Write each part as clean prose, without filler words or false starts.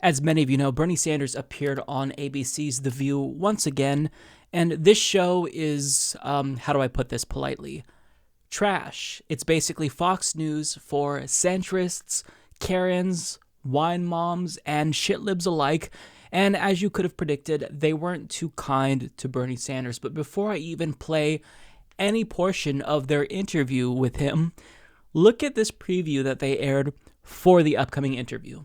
As many of you know, Bernie Sanders appeared on ABC's The View once again, and this show is, how do I put this politely? Trash. It's basically Fox News for centrists, Karens, wine moms, and shitlibs alike, and as you could have predicted, they weren't too kind to Bernie Sanders. But before I even play any portion of their interview with him, look at this preview that they aired for the upcoming interview.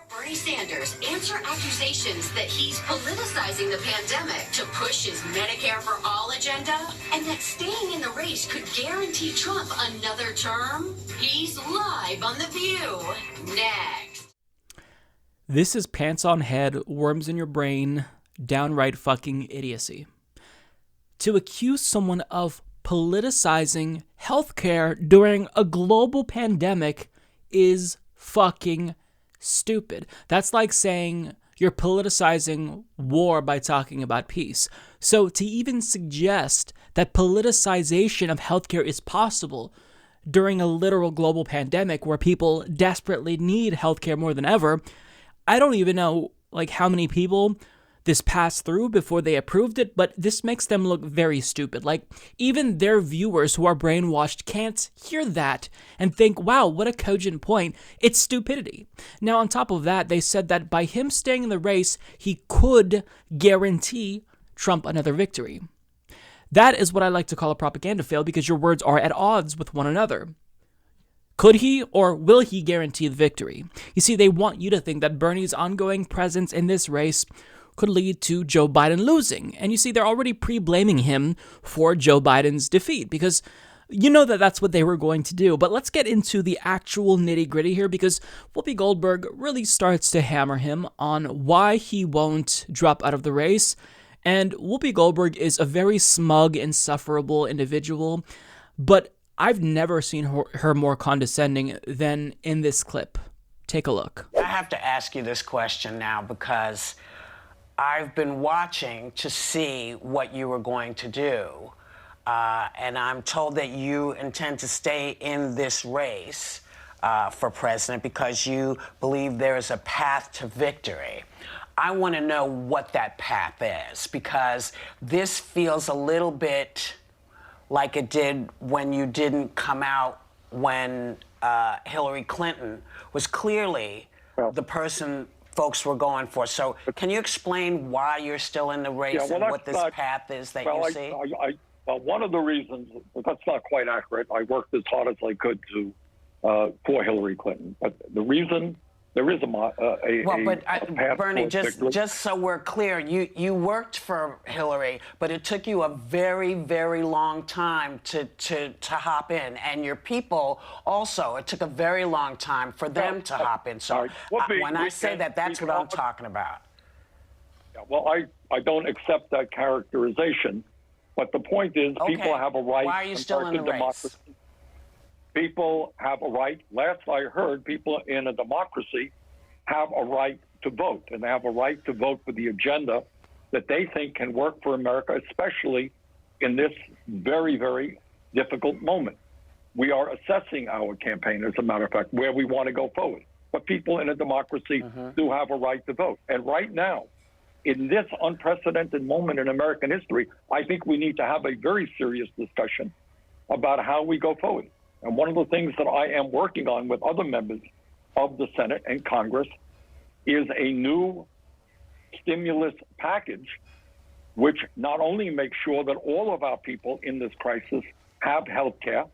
Bernie Sanders answer accusations that he's politicizing the pandemic to push his Medicare for All agenda, and that staying in the race could guarantee Trump another term. He's live on The View. Next. This is pants on head, worms in your brain, downright fucking idiocy. To accuse someone of politicizing healthcare during a global pandemic is fucking stupid. That's like saying you're politicizing war by talking about peace. So to even suggest that politicization of healthcare is possible during a literal global pandemic where people desperately need healthcare more than ever, I don't even know how many people this passed through before they approved it, but this makes them look very stupid. Even their viewers who are brainwashed can't hear that and think, wow, what a cogent point. It's stupidity. Now, on top of that, they said that by him staying in the race, he could guarantee Trump another victory. That is what I like to call a propaganda fail, because your words are at odds with one another. Could he or will he guarantee the victory? You see, they want you to think that Bernie's ongoing presence in this race could lead to Joe Biden losing. And you see, they're already pre-blaming him for Joe Biden's defeat, because you know that that's what they were going to do. But let's get into the actual nitty-gritty here, because Whoopi Goldberg really starts to hammer him on why he won't drop out of the race. And Whoopi Goldberg is a very smug, insufferable individual, but I've never seen her more condescending than in this clip. Take a look. I have to ask you this question now, because I've been watching to see what you were going to do, and I'm told that you intend to stay in this race for president because you believe there is a path to victory. I want to know what that path is, because this feels a little bit like it did when you didn't come out when Hillary Clinton was clearly the person folks were going for. So can you explain why you're still in the race and what this path is that you see? Well, one of the reasons, that's not quite accurate. I worked as hard as I could for Hillary Clinton. But the reason there is a path Bernie, victory. just so we're clear, you worked for Hillary, but it took you a very, very long time to hop in, and your people also. It took a very long time for them to hop in. So when I say that, that's what I'm talking about. Yeah, well, I don't accept that characterization, but the point is, people have a right. Why are you still in the race? People have a right. Last I heard, people in a democracy have a right to vote, and they have a right to vote for the agenda that they think can work for America, especially in this very, very difficult moment. We are assessing our campaign, as a matter of fact, where we want to go forward. But people in a democracy do have a right to vote. And right now, in this unprecedented moment in American history, I think we need to have a very serious discussion about how we go forward. And one of the things that I am working on with other members of the Senate and Congress is a new stimulus package, which not only makes sure that all of our people in this crisis have health care,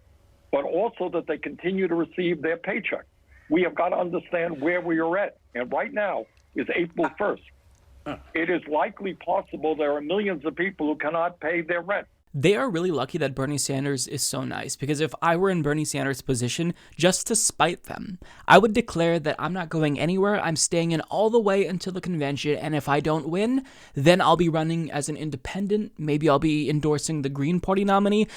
but also that they continue to receive their paycheck. We have got to understand where we are at. And right now is April 1st. It is likely possible there are millions of people who cannot pay their rent. They are really lucky that Bernie Sanders is so nice, because if I were in Bernie Sanders' position, just to spite them, I would declare that I'm not going anywhere, I'm staying in all the way until the convention, and if I don't win, then I'll be running as an independent, maybe I'll be endorsing the Green Party nominee.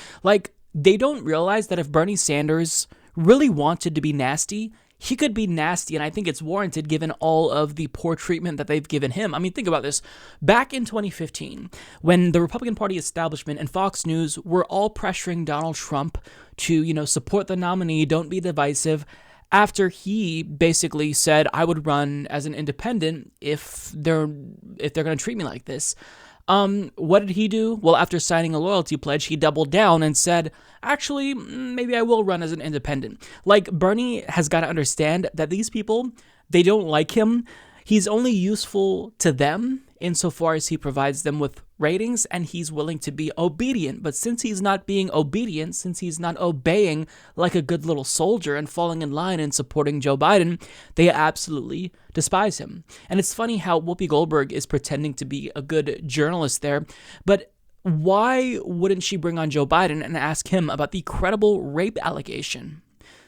They don't realize that if Bernie Sanders really wanted to be nasty, he could be nasty, and I think it's warranted given all of the poor treatment that they've given him. I mean, think about this. Back in 2015, when the Republican Party establishment and Fox News were all pressuring Donald Trump to, support the nominee, don't be divisive, after he basically said, I would run as an independent if they're going to treat me like this. What did he do? Well, after signing a loyalty pledge, he doubled down and said, actually, maybe I will run as an independent. Like, Bernie has got to understand that these people, they don't like him. He's only useful to them insofar as he provides them with ratings, and he's willing to be obedient. But since he's not being obedient, since he's not obeying like a good little soldier and falling in line and supporting Joe Biden, they absolutely despise him. And it's funny how Whoopi Goldberg is pretending to be a good journalist there, but why wouldn't she bring on Joe Biden and ask him about the credible rape allegation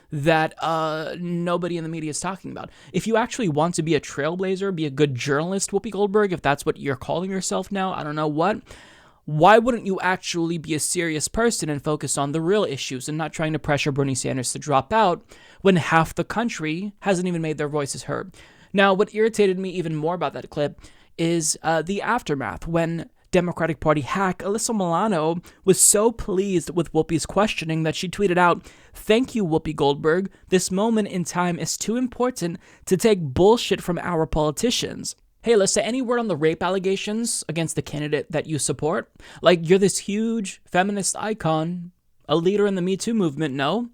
that nobody in the media is talking about? If you actually want to be a trailblazer, be a good journalist, Whoopi Goldberg, if that's what you're calling yourself now, I don't know what, why wouldn't you actually be a serious person and focus on the real issues and not trying to pressure Bernie Sanders to drop out when half the country hasn't even made their voices heard? Now, what irritated me even more about that clip is the aftermath, when Democratic Party hack Alyssa Milano was so pleased with Whoopi's questioning that she tweeted out, "Thank you, Whoopi Goldberg. This moment in time is too important to take bullshit from our politicians." Hey, Alyssa, any word on the rape allegations against the candidate that you support? Like, you're this huge feminist icon, a leader in the Me Too movement, no?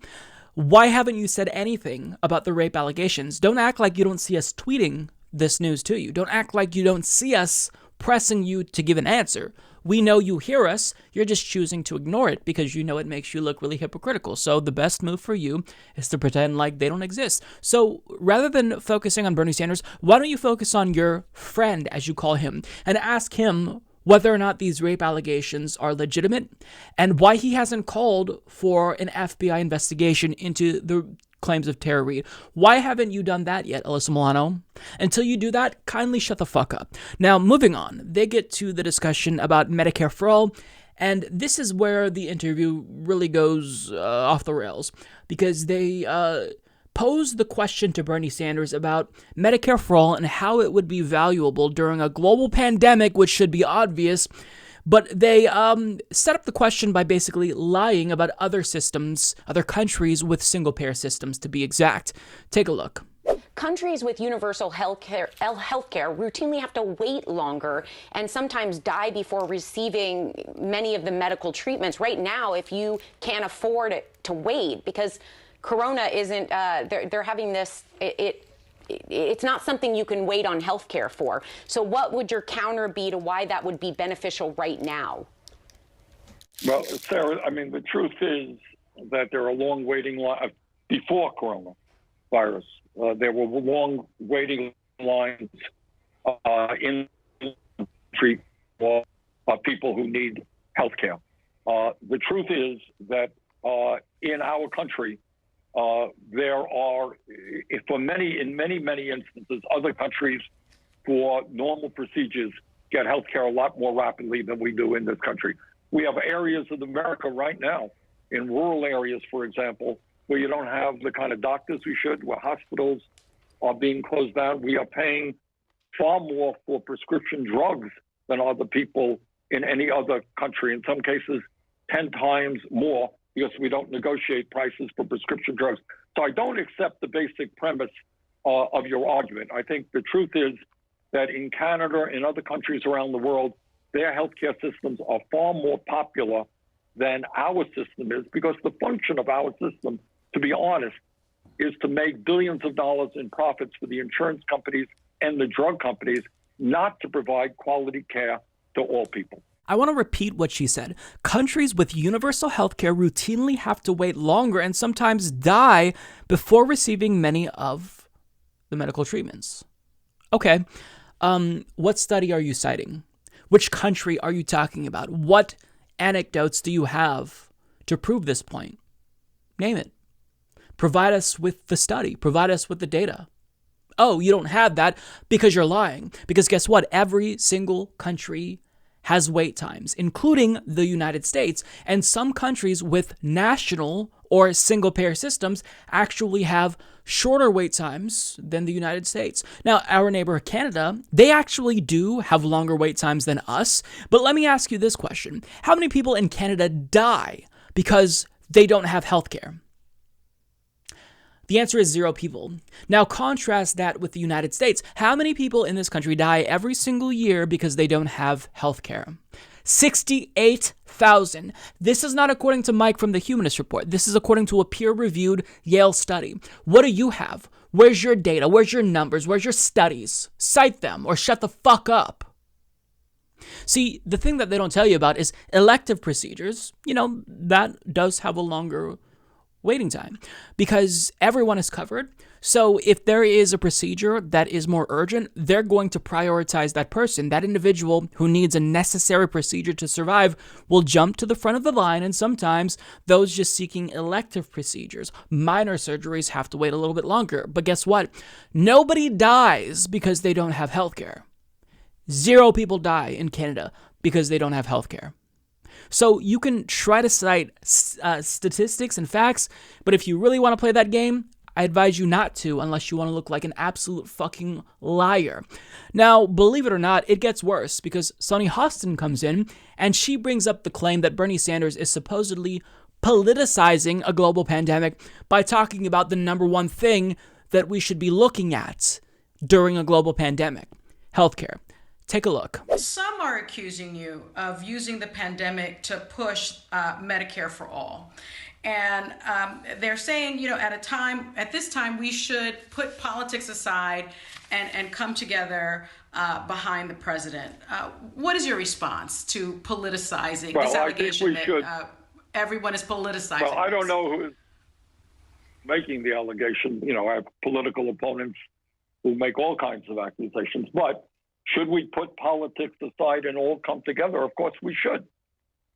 Why haven't you said anything about the rape allegations? Don't act like you don't see us tweeting this news to you. Don't act like you don't see us pressing you to give an answer. We know you hear us, you're just choosing to ignore it because you know it makes you look really hypocritical. So the best move for you is to pretend like they don't exist. So rather than focusing on Bernie Sanders, why don't you focus on your friend, as you call him, and ask him whether or not these rape allegations are legitimate and why he hasn't called for an FBI investigation into the claims of Tara Reade. Why haven't you done that yet, Alyssa Milano? Until you do that, kindly shut the fuck up. Now, moving on, they get to the discussion about Medicare Fraud, and this is where the interview really goes off the rails, because they pose the question to Bernie Sanders about Medicare Fraud and how it would be valuable during a global pandemic, which should be obvious. But they set up the question by basically lying about other systems, other countries with single-payer systems, to be exact. Take a look. Countries with universal healthcare routinely have to wait longer and sometimes die before receiving many of the medical treatments. Right now, if you can't afford to wait, because Corona isn't, they're having this, it's not something you can wait on healthcare for. So what would your counter be to why that would be beneficial right now? Well, Sarah, I mean, the truth is that there are long waiting lines before coronavirus. There were long waiting lines in the country for people who need healthcare. The truth is that in our country, there are, in many instances, other countries for normal procedures get health care a lot more rapidly than we do in this country. We have areas of America right now, in rural areas, for example, where you don't have the kind of doctors we should, where hospitals are being closed down. We are paying far more for prescription drugs than other people in any other country. In some cases, 10 times more, because we don't negotiate prices for prescription drugs. So I don't accept the basic premise of your argument. I think the truth is that in Canada and other countries around the world, their healthcare systems are far more popular than our system is, because the function of our system, to be honest, is to make billions of dollars in profits for the insurance companies and the drug companies, not to provide quality care to all people. I want to repeat what she said. Countries with universal healthcare routinely have to wait longer and sometimes die before receiving many of the medical treatments. Okay, what study are you citing? Which country are you talking about? What anecdotes do you have to prove this point? Name it. Provide us with the study. Provide us with the data. Oh, you don't have that because you're lying. Because guess what? Every single country has wait times, including the United States, and some countries with national or single-payer systems actually have shorter wait times than the United States. Now, our neighbor Canada, they actually do have longer wait times than us, but let me ask you this question. How many people in Canada die because they don't have health care? The answer is 0 people. Now contrast that with the United States. How many people in this country die every single year because they don't have health care? 68,000. This is not according to Mike from the Humanist Report. This is according to a peer-reviewed Yale study. What do you have? Where's your data? Where's your numbers? Where's your studies? Cite them or shut the fuck up. See, the thing that they don't tell you about is elective procedures. That does have a longer waiting time because everyone is covered. So if there is a procedure that is more urgent, they're going to prioritize that person. That individual who needs a necessary procedure to survive will jump to the front of the line, and sometimes those just seeking elective procedures, minor surgeries, have to wait a little bit longer. But guess what? Nobody dies because they don't have healthcare. 0 people die in Canada because they don't have healthcare. So you can try to cite statistics and facts, but if you really want to play that game, I advise you not to unless you want to look like an absolute fucking liar. Now, believe it or not, it gets worse because Sonny Hostin comes in and she brings up the claim that Bernie Sanders is supposedly politicizing a global pandemic by talking about the number one thing that we should be looking at during a global pandemic: healthcare. Take a look. Some are accusing you of using the pandemic to push Medicare for all. And they're saying, at this time, we should put politics aside and come together behind the president. What is your response to politicizing this allegation that everyone is politicizing? Well, I don't know who is making the allegation. I have political opponents who make all kinds of accusations, but should we put politics aside and all come together? Of course we should.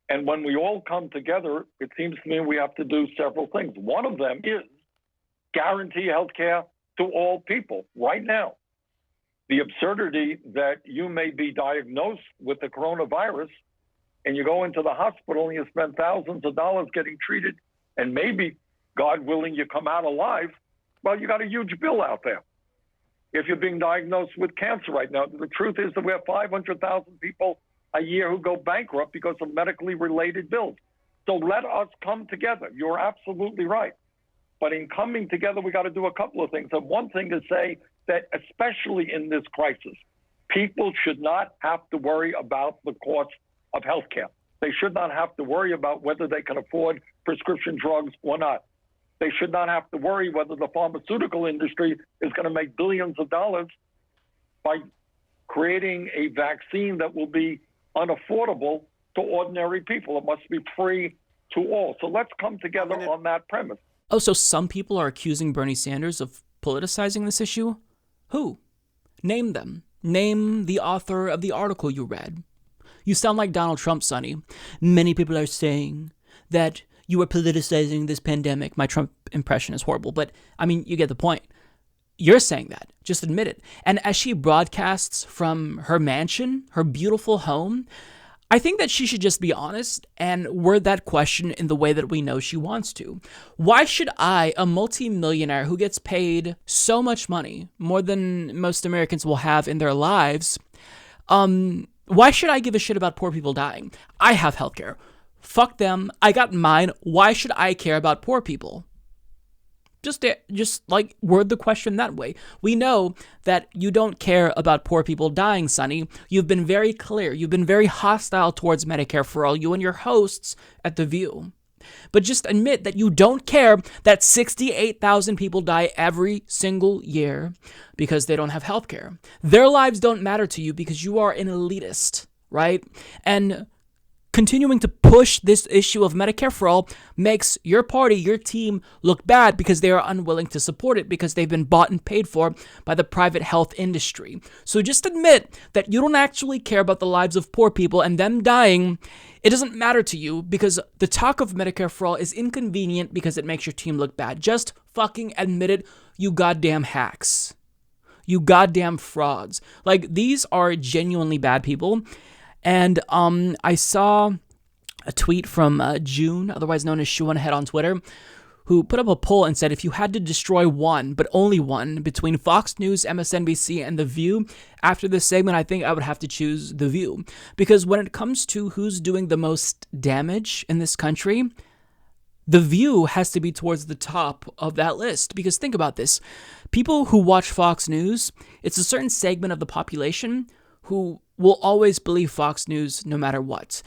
And when we all come together, it seems to me we have to do several things. One of them is guarantee health care to all people right now. The absurdity that you may be diagnosed with the coronavirus and you go into the hospital and you spend thousands of dollars getting treated and maybe, God willing, you come out alive, well, you got a huge bill out there. If you're being diagnosed with cancer right now, the truth is that we have 500,000 people a year who go bankrupt because of medically related bills. So let us come together. You're absolutely right. But in coming together, we got to do a couple of things. And one thing is say that especially in this crisis, people should not have to worry about the cost of health care. They should not have to worry about whether they can afford prescription drugs or not. They should not have to worry whether the pharmaceutical industry is going to make billions of dollars by creating a vaccine that will be unaffordable to ordinary people. It must be free to all. So let's come together on that premise. Oh, so some people are accusing Bernie Sanders of politicizing this issue? Who? Name them. Name the author of the article you read. You sound like Donald Trump, Sonny. Many people are saying that you are politicizing this pandemic. My Trump impression is horrible, but you get the point. You're saying that. Just admit it. And as she broadcasts from her mansion, her beautiful home, I think that she should just be honest and word that question in the way that we know she wants to. Why should I, a multimillionaire who gets paid so much money, more than most Americans will have in their lives, why should I give a shit about poor people dying? I have healthcare. Fuck them. I got mine. Why should I care about poor people? Just word the question that way. We know that you don't care about poor people dying, Sonny. You've been very clear. You've been very hostile towards Medicare for all, you and your hosts at The View. But just admit that you don't care that 68,000 people die every single year because they don't have health care. Their lives don't matter to you because you are an elitist, right? And continuing to push this issue of Medicare for all makes your party, your team, look bad because they are unwilling to support it because they've been bought and paid for by the private health industry. So just admit that you don't actually care about the lives of poor people and them dying. It doesn't matter to you because the talk of Medicare for all is inconvenient because it makes your team look bad. Just fucking admit it, you goddamn hacks. You goddamn frauds. These are genuinely bad people. And I saw a tweet from June, otherwise known as Shoe-on-Head on Twitter, who put up a poll and said if you had to destroy one, but only one, between Fox News, MSNBC, and The View, after this segment, I think I would have to choose The View. Because when it comes to who's doing the most damage in this country, The View has to be towards the top of that list, because think about this. People who watch Fox News, it's a certain segment of the population who will always believe Fox News no matter what.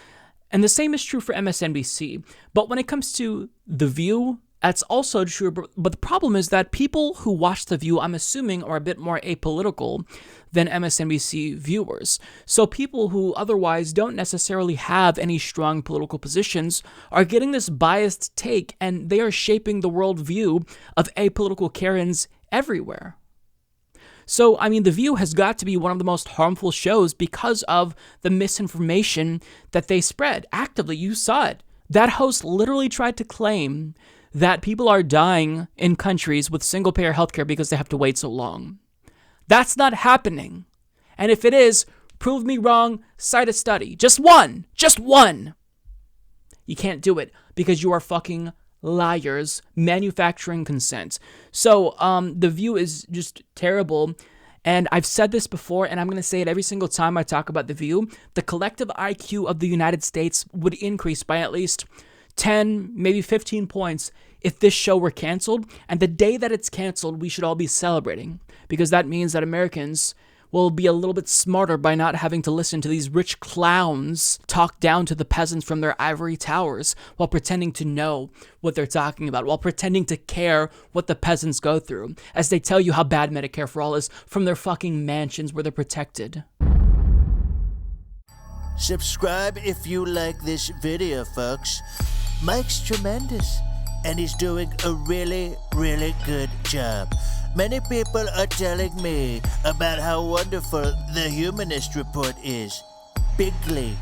And the same is true for MSNBC. But when it comes to The View, that's also true. But the problem is that people who watch The View, I'm assuming, are a bit more apolitical than MSNBC viewers. So people who otherwise don't necessarily have any strong political positions are getting this biased take, and they are shaping the worldview of apolitical Karens everywhere. So, I mean, The View has got to be one of the most harmful shows because of the misinformation that they spread. Actively, you saw it. That host literally tried to claim that people are dying in countries with single-payer healthcare because they have to wait so long. That's not happening. And if it is, prove me wrong, cite a study. Just one. You can't do it because you are fucking liars manufacturing consent. So The View is just terrible. And I've said this before, and I'm going to say it every single time I talk about The View. The collective IQ of the United States would increase by at least 10, maybe 15 points if this show were canceled. And the day that it's canceled, we should all be celebrating, because that means that Americans will be a little bit smarter by not having to listen to these rich clowns talk down to the peasants from their ivory towers while pretending to know what they're talking about, while pretending to care what the peasants go through, as they tell you how bad Medicare for All is from their fucking mansions where they're protected. Subscribe if you like this video, folks. Mike's tremendous, and he's doing a really, really good job. Many people are telling me about how wonderful the Humanist Report is. Bigly.